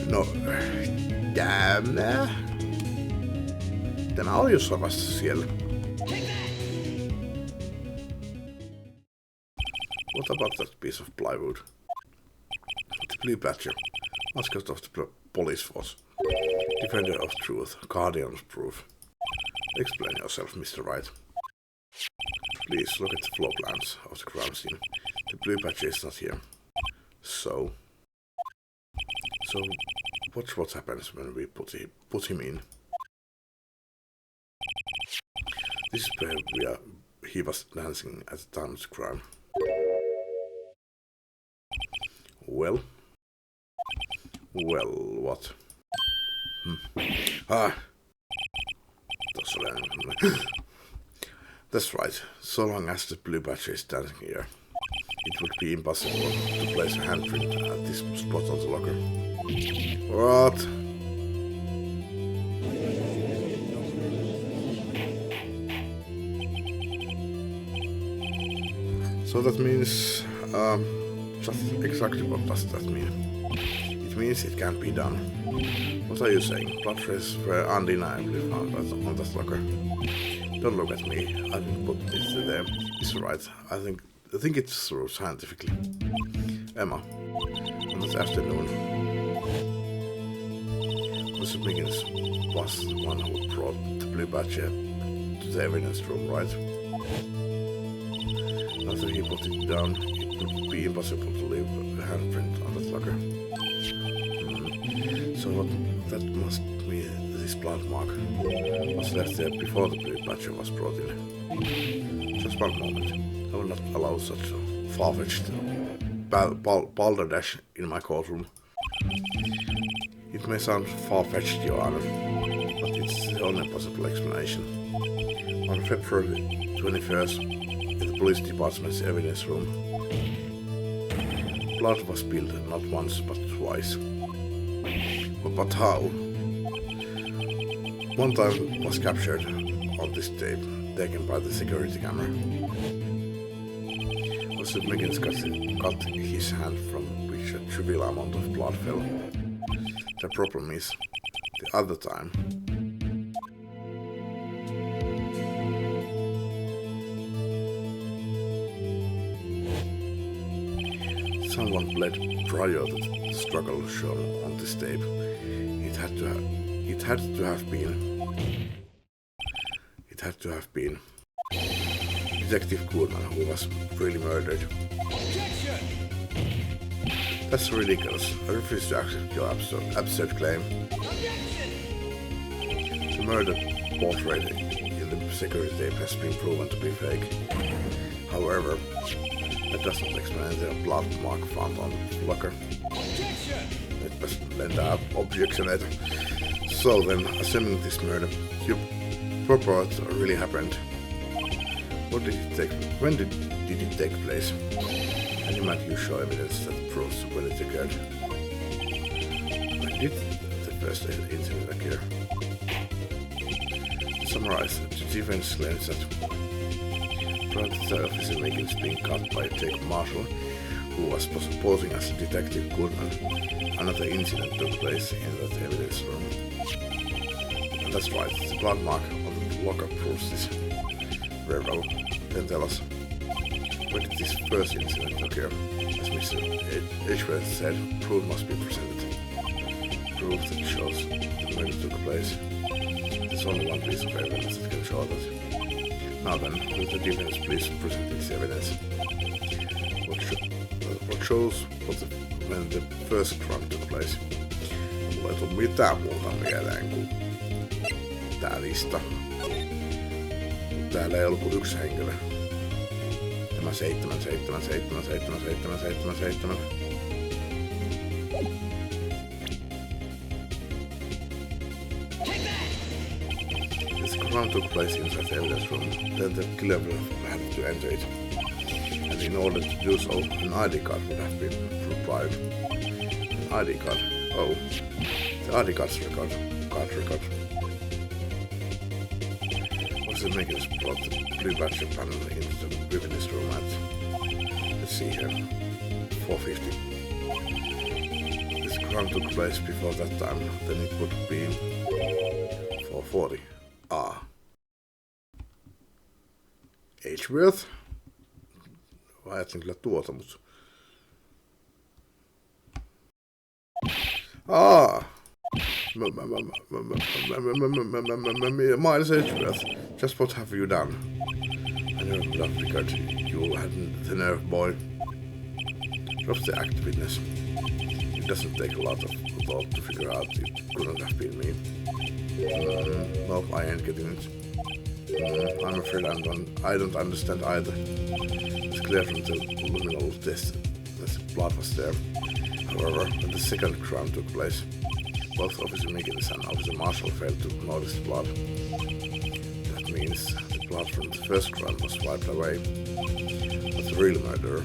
No, damn. Sitten Aljossa vasta siellä. What about that piece of plywood? The blue badger, mascot of the police force, defender of truth, guardian of proof. Explain yourself, Mr. Wright. Please look at the floor plans of the crime scene. The blue badger is not here. So watch what happens when we put him in. This is where he was dancing at the time of the crime. Well, what? That's right. So long as the blue badger is dancing here, it would be impossible to place a handprint at this spot on the locker. What? So that means, just exactly what does that mean? It means it can't be done. What are you saying? Blood traces were undeniably found on that locker. Don't look at me. I didn't put it there. It's right. I think it's true scientifically. Emma, on that afternoon, Mr. Miggins was the one who brought the blue badger to the evidence room, right? After he put it down, it would be impossible to leave a handprint on that locker. So what that must mean, this blood mark was left there before the blue badger was brought in. Just one moment. I will not allow such a far-fetched balderdash in my courtroom. It may sound far-fetched, Your Honor, but it's the only possible explanation. On February 21st, in the police department's evidence room, blood was spilled not once but twice. But how? One time was captured on this tape, taken by the security camera. Mr. Miggins cut his hand from which a trivial amount of blood fell. The problem is, the other time, someone bled prior to the struggle shown on this tape. It had to have been Detective Goodman who was really murdered. Objection! That's ridiculous. I refuse to accept your absurd claim. Objection! The murder portrait in the security tape has been proven to be fake. However, that does not explain the blood mark found on the locker. Objection! Let's lend objection later. So then, assuming this murder, your purport really happened. When did it take place? And might you show evidence that proves when it occurred? When did the first incident occur? To summarize, the defense claims that Private Officer Miggins being caught by Jacob Marshall, who was posing as Detective Goodman. Another incident took place in that evidence room. And that's right, the blood mark on the locker proves this. Very well, then tell us, when did this first incident occur? As Mr. Edgeworth said, proof must be presented. Proof that shows the murder took place. There's only one piece of evidence that can show that. Now then, will the defense please present this evidence? What shows when the first crime took place? Mulla ei tule mitään muuta mieleen kuin tää lista. Täällä ei ollut kuin yksi henkilö. Tämä 7. This crime took place inside the evidence room. Then the killer had to enter it. And in order to do so, an ID card would have been required. An ID card? Oh. The ID card record. Officer Miggins brought the blue badger panel into the witness room at, let's see here, 4:50. This crime took place before that time, then it would be 4:40. Ah, Edgeworth. Ajattelin kyllä tuota, mutta... Miles Edgeworth, just what have you done? I never would have figured you hadn't the nerve, boy. Drop the act witness. It doesn't take a lot of thought to figure out it couldn't have been me. No, I ain't getting it. I'm afraid I don't understand either. It's clear from the luminal test that the blood was there. However, when the second crime took place, both Officer Miggins and Officer Marshall failed to notice the blood. That means the blood from the first crime was wiped away. But the real murderer,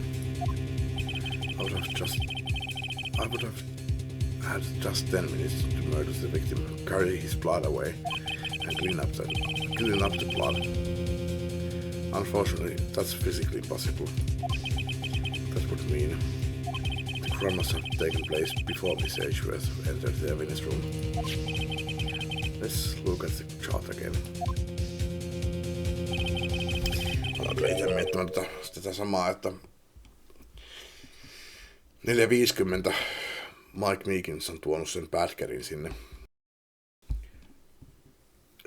I would have had just 10 minutes to murder the victim, carry his blood away, and clean up the blood. Unfortunately, that's physically impossible. That would mean the crime must have taken place before Miss Edgeworth entered the evidence room. Let's look at the chart again. Olen kyllä itse miettinyt tätä samaa, että 4.50 Mike Meekins on tuonut sen pätkärin sinne.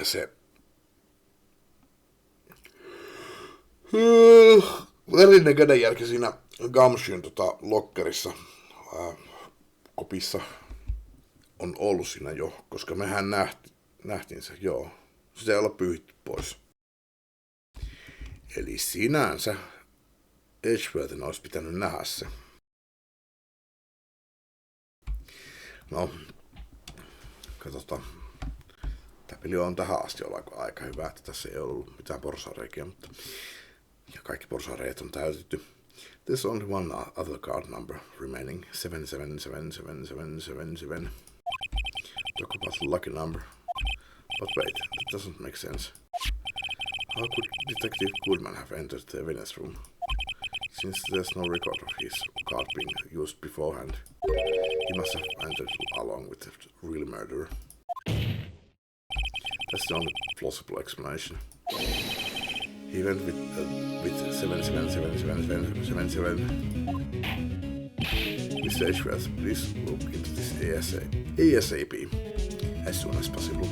Se verinen kädenjälki siinä Gumshyn lokkerissa kopissa on ollut siinä jo, koska mehän nähtiin se, joo. Sitä ei olla pyyhitty pois. Eli sinänsä Edgeworthin olisi pitänyt nähdä se. No, katsotaan. Tämä peli on tähän asti ollut aika hyvä, että tässä ei ollut mitään porsareikiä, mutta ja kaikki porsareet on täytetty. There's only one other card number remaining, 777777. Talk about the lucky number. But wait, that doesn't make sense. How could Detective Goodman have entered the evidence room? Since there's no record of his card being used beforehand, he must have entered along with the real murderer. That's the only plausible explanation. He went with 777777. Mr. Edgeworth, please look into this ASAP as soon as possible.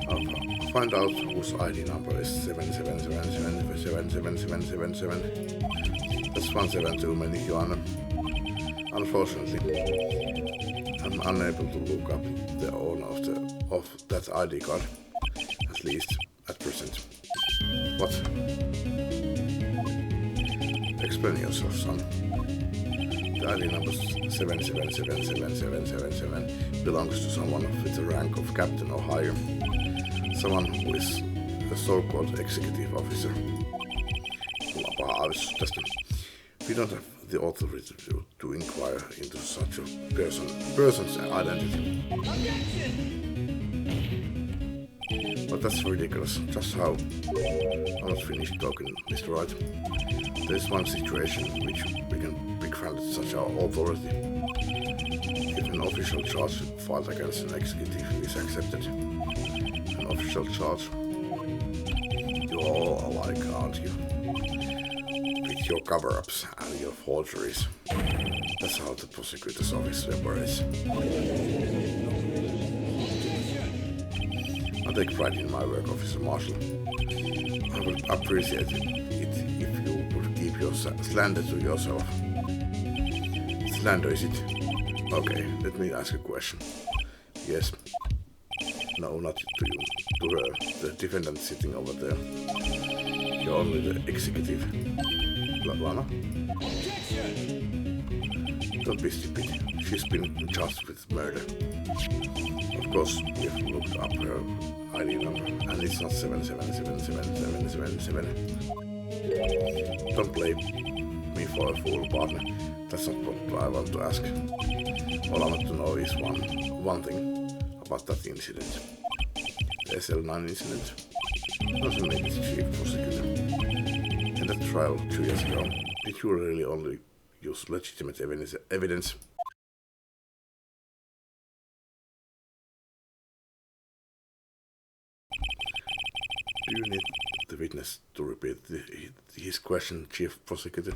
I'll find out whose ID number is 77777777. That's 1 7 too many, Joanna. Unfortunately, I'm unable to look up the owner of that ID card, at least at present. What? Explain yourself, son. The ID number 777777 belongs to someone with the rank of captain or higher, someone who is a so-called executive officer. We don't have the authority to inquire into such a person's identity. But that's ridiculous. Just how? I'm not finished talking, Mr. Wright. There's one situation in which we can grant such our authority. If an official charge filed against an executive is accepted, an official charge, you're all alike, aren't you? With your cover-ups and your forgeries. That's how the prosecutor's office operates. I take pride in my work, Officer Marshall. I would appreciate it if you would keep your slander to yourself. Slander, is it? Okay, let me ask a question. Yes. No, not to you. To her, the defendant sitting over there. You're only the executive. Lana? Don't be stupid. She's been charged with murder. Of course, we've looked up her ID number, and it's not 777777. Don't blame me for a fool, partner. That's not what I want to ask. All I want to know is one thing about that incident. The SL9 incident. Doesn't make it chief prosecutor. In that trial 2 years ago, did you really only use legitimate evidence? Do you need the witness to repeat his question, Chief Prosecutor.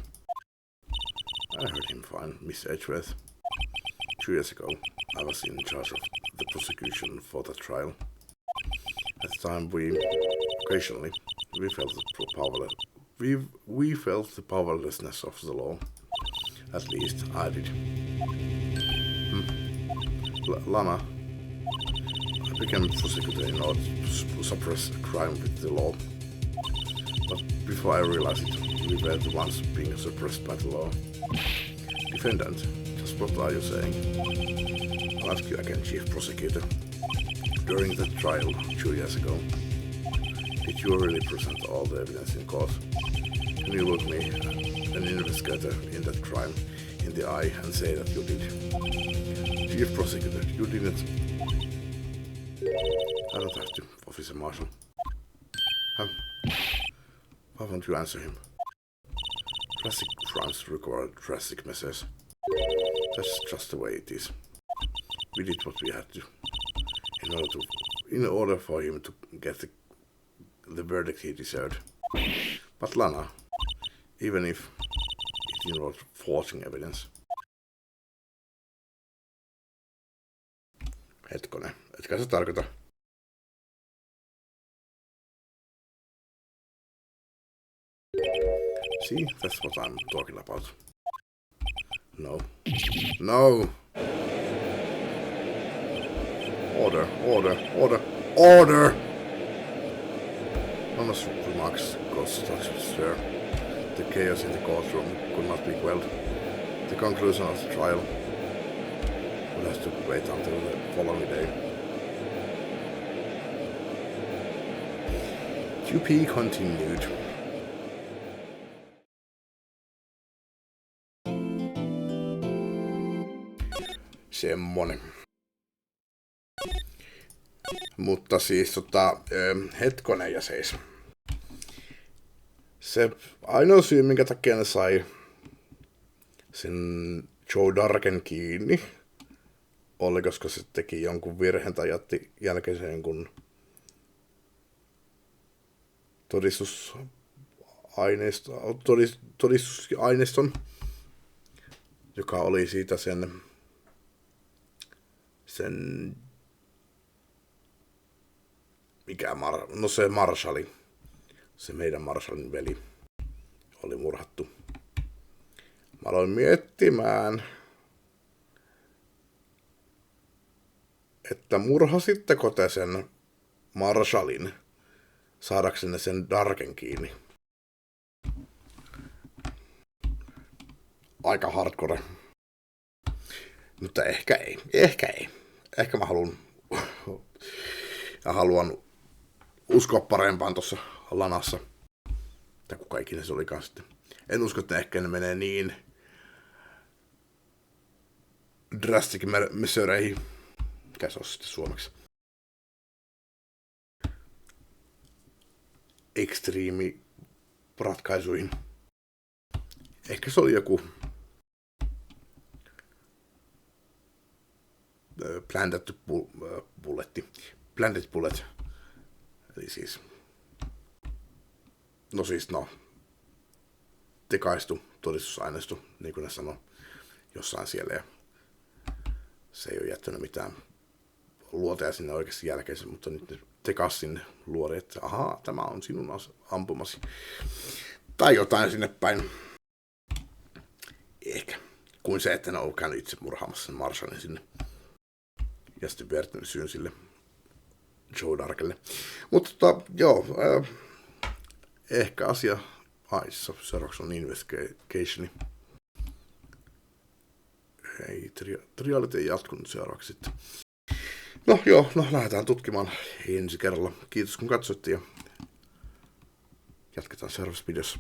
I heard him fine, Miss Edgeworth. 2 years ago, I was in charge of the prosecution for the trial. At the time, occasionally, we felt the powerlessness of the law. At least I did. Lana, I became prosecutor in order to suppress crime with the law. But before I realized it, we were the ones being suppressed by the law. Defendant, just what are you saying? I'll ask you again, Chief Prosecutor. During the trial 2 years ago, did you really present all the evidence in court? Can you look me, an investigator in that crime, in the eye and say that you did? Chief Prosecutor, you didn't. I don't have to, Officer Marshal. Why won't you answer him? Drastic crimes require drastic measures. That's just the way it is. We did what we had to in order for him to get the verdict he deserved. But Lana, even if it involved forging evidence. Hetkonen, etkä se tarkoita. See, that's what I'm talking about. No. No! Order, order, order, order! Lana's remarks caused such a stir. The chaos in the courtroom could not be quelled. The conclusion of the trial would have to wait until the following day. QP continued. Semmonen. Mutta siis hetkonen ja seis. Se ainoa syy, minkä takia ne sai sen Joe Darken kiinni, oli koska se teki jonkun virheen tai jätti jälkeisen jonkun todistusaineiston, joka oli siitä sen se marshali, se meidän marshalin veli oli murhattu. Mä aloin miettimään, että murhasitteko te sen marshalin saadaksenne sen Darken kiinni? Aika hardcore. Mutta ehkä ei. Ehkä mä haluan uskoa parempaan tuossa Lanassa. Tai kuka ikinä se olikaan sitten. En usko, että ehkä ne menee niin drastic measureihin. Mikä se on sitten suomeksi? Extreme ratkaisuihin. Ehkä se oli joku planted bullet. Eli siis tekaistu todistusaineisto, niin kuin ne sanoo jossain siellä. Ja se ei ole jättänyt mitään luoteja sinne oikeasti jälkeisen, mutta nyt ne tekas sinne luori, että ahaa, tämä on sinun ampumasi. Tai jotain sinne päin. Ehkä. Kuin se, että ne on käynyt itse murhaamassa sen Marshallin sinne. Ja sitten vertynyt syyn sille Joe Darkelle. Mutta ehkä asia aissa. Seuraavaksi on investigationi. Ei, triaalit ei jatkunut seuraavaksi sitten. Lähdetään tutkimaan ensi kerralla. Kiitos kun katsoitte ja jatketaan seuraavassa videossa.